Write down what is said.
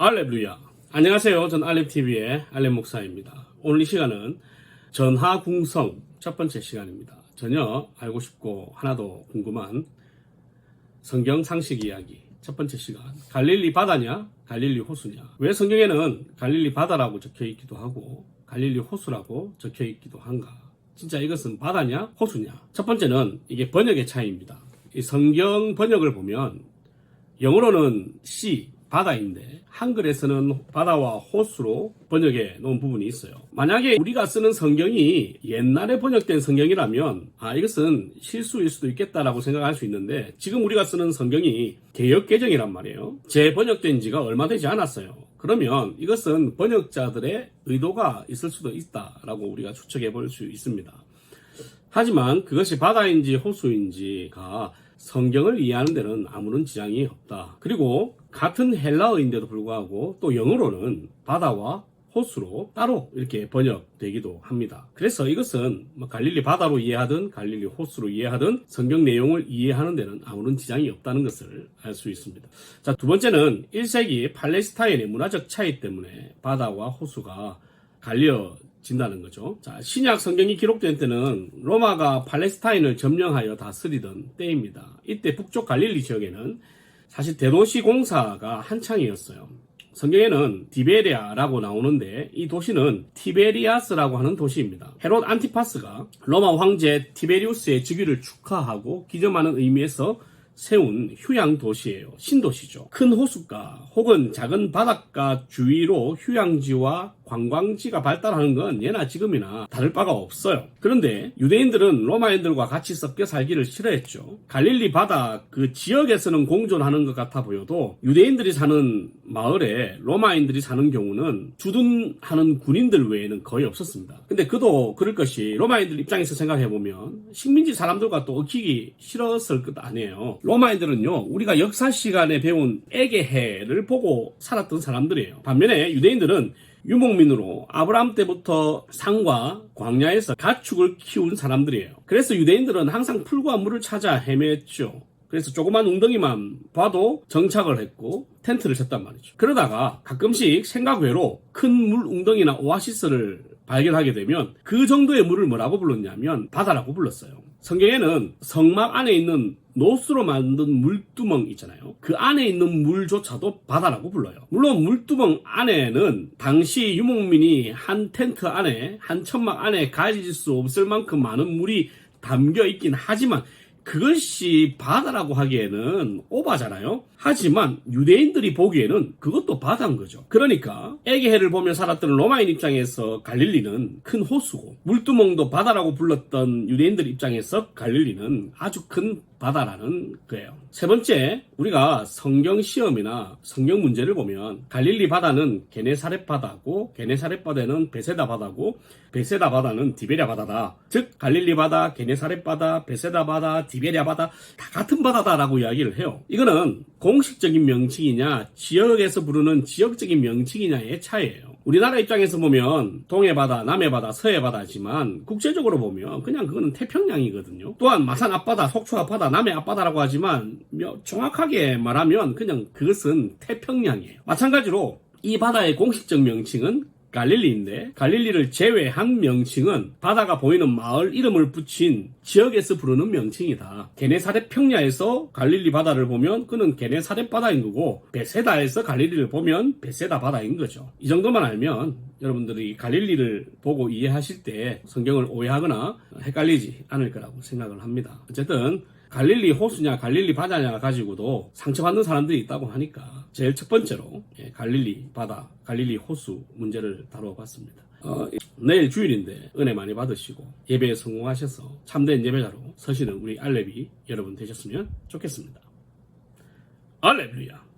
알렙루야. 안녕하세요. 전 알렙TV의 알렙 목사입니다. 오늘 이 시간은 전하궁성 첫 번째 시간입니다. 전혀 알고 싶고 하나도 궁금한 성경 상식 이야기 첫 번째 시간. 갈릴리 바다냐? 갈릴리 호수냐? 왜 성경에는 갈릴리 바다라고 적혀 있기도 하고 갈릴리 호수라고 적혀 있기도 한가? 진짜 이것은 바다냐? 호수냐? 첫 번째는 이게 번역의 차이입니다. 이 성경 번역을 보면 영어로는 sea, 바다인데 한글에서는 바다와 호수로 번역해 놓은 부분이 있어요. 만약에 우리가 쓰는 성경이 옛날에 번역된 성경이라면 이것은 실수일 수도 있겠다라고 생각할 수 있는데 지금 우리가 쓰는 성경이 개역개정이란 말이에요. 재번역된 지가 얼마 되지 않았어요. 그러면 이것은 번역자들의 의도가 있을 수도 있다라고 우리가 추측해 볼 수 있습니다. 하지만 그것이 바다인지 호수인지가 성경을 이해하는 데는 아무런 지장이 없다. 그리고 같은 헬라어인데도 불구하고 또 영어로는 바다와 호수로 따로 이렇게 번역되기도 합니다. 그래서 이것은 갈릴리 바다로 이해하든 갈릴리 호수로 이해하든 성경 내용을 이해하는 데는 아무런 지장이 없다는 것을 알 수 있습니다. 자, 두 번째는 1세기 팔레스타인의 문화적 차이 때문에 바다와 호수가 갈려진다는 거죠. 자, 신약 성경이 기록된 때는 로마가 팔레스타인을 점령하여 다스리던 때입니다. 이때 북쪽 갈릴리 지역에는 사실 대도시 공사가 한창이었어요. 성경에는 디베리아라고 나오는데 이 도시는 티베리아스라고 하는 도시입니다. 헤롯 안티파스가 로마 황제 티베리우스의 즉위를 축하하고 기념하는 의미에서 세운 휴양 도시예요. 신도시죠. 큰 호숫가 혹은 작은 바닷가 주위로 휴양지와 관광지가 발달하는 건 예나 지금이나 다를 바가 없어요. 그런데 유대인들은 로마인들과 같이 섞여 살기를 싫어했죠. 갈릴리 바다 그 지역에서는 공존하는 것 같아 보여도 유대인들이 사는 마을에 로마인들이 사는 경우는 주둔하는 군인들 외에는 거의 없었습니다. 근데 그도 그럴 것이 로마인들 입장에서 생각해보면 식민지 사람들과 또 얽히기 싫었을 것 아니에요. 로마인들은요, 우리가 역사 시간에 배운 에게해를 보고 살았던 사람들이에요. 반면에 유대인들은 유목민으로 아브라함 때부터 산과 광야에서 가축을 키운 사람들이에요. 그래서 유대인들은 항상 풀과 물을 찾아 헤맸죠. 그래서 조그만 웅덩이만 봐도 정착을 했고 텐트를 쳤단 말이죠. 그러다가 가끔씩 생각 외로 큰 물 웅덩이나 오아시스를 발견하게 되면 그 정도의 물을 뭐라고 불렀냐면 바다라고 불렀어요. 성경에는 성막 안에 있는 노스로 만든 물두멍 있잖아요. 그 안에 있는 물조차도 바다라고 불러요. 물론 물두멍 안에는 당시 유목민이 한 텐트 안에, 한 천막 안에 가질 수 없을 만큼 많은 물이 담겨 있긴 하지만 그것이 바다라고 하기에는 오바잖아요. 하지만 유대인들이 보기에는 그것도 바다인 거죠. 그러니까 에게해를 보며 살았던 로마인 입장에서 갈릴리는 큰 호수고 물두멍도 바다라고 불렀던 유대인들 입장에서 갈릴리는 아주 큰 바다라는 거예요. 세 번째, 우리가 성경 시험이나 성경 문제를 보면 갈릴리 바다는 게네사렛 바다고 게네사렛 바다는 베세다 바다고 베세다 바다는 디베랴 바다다. 즉 갈릴리 바다, 게네사렛 바다, 베세다 바다, 디베랴 바다 다 같은 바다다라고 이야기를 해요. 이거는 공식적인 명칭이냐 지역에서 부르는 지역적인 명칭이냐의 차이예요. 우리나라 입장에서 보면 동해바다, 남해바다, 서해바다지만 국제적으로 보면 그냥 그거는 태평양이거든요. 또한 마산 앞바다, 속초 앞바다, 남해 앞바다라고 하지만 정확하게 말하면 그냥 그것은 태평양이에요. 마찬가지로 이 바다의 공식적 명칭은 갈릴리인데 갈릴리를 제외한 명칭은 바다가 보이는 마을 이름을 붙인 지역에서 부르는 명칭이다. 게네사렛 평야에서 갈릴리 바다를 보면 그는 게네사렛 바다인 거고 베세다에서 갈릴리를 보면 베세다 바다인 거죠. 이 정도만 알면 여러분들이 갈릴리를 보고 이해하실 때 성경을 오해하거나 헷갈리지 않을 거라고 생각을 합니다. 어쨌든 갈릴리 호수냐 갈릴리 바다냐 가지고도 상처받는 사람들이 있다고 하니까 제일 첫 번째로 갈릴리 바다, 갈릴리 호수 문제를 다뤄봤습니다. 내일 주일인데 은혜 많이 받으시고 예배에 성공하셔서 참된 예배자로 서시는 우리 알렙이 여러분 되셨으면 좋겠습니다. 알렙루야.